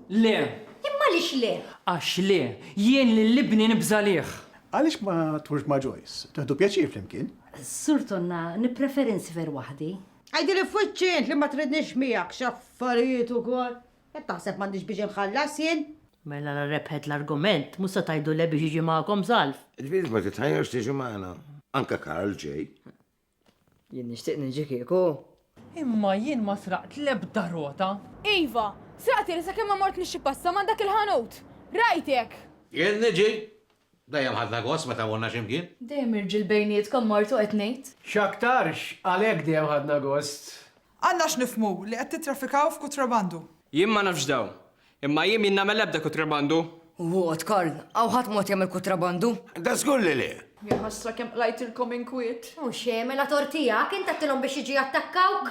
Le, Imma lix le? għax le, jien li libni nibżalih. Għalix ma turx ma Joyce? Taħdu pjaċir flimkien? Surtonna, nipreferi nsifer waħdi. Għajdi li fuċċint li ma tridniex miegħek xaffarijiet ukoll. Qed taħseb m'għandix biex inħallas jien? Mela rebħet l-argument, musa tajdu le biex jiġi ma'kom zalf. Ġviri ma titħajjax tiġi maħna. Anka Karl ġej. Jien nixtieq niġi kieku. Imma jien ma sraqt l-ebda rota. Iva, sraqti li sakemm ma mort nixxi passa ma dak il-ħanut. Rajtek. Jien niġi. Dajjem ħadna għos meta morna ximkien. Dejjem irġil bejnietkom martu qed ngħid. Xaktarx, għalhekk dejjem ħadna gost. Għanna x'nifmu li qed titraffikaw f'kutrabandu. Jien ma nafx daw. Imma jien nagħmel ebda kutrabandu. Wot, Karl, għaw ħadd mod jagħmel kutrabandu. Da skulli li. Jaħasra kemm lajtilkom inkwiet. U xemela tortija, kien tattilhom biex jiġi attakkawk?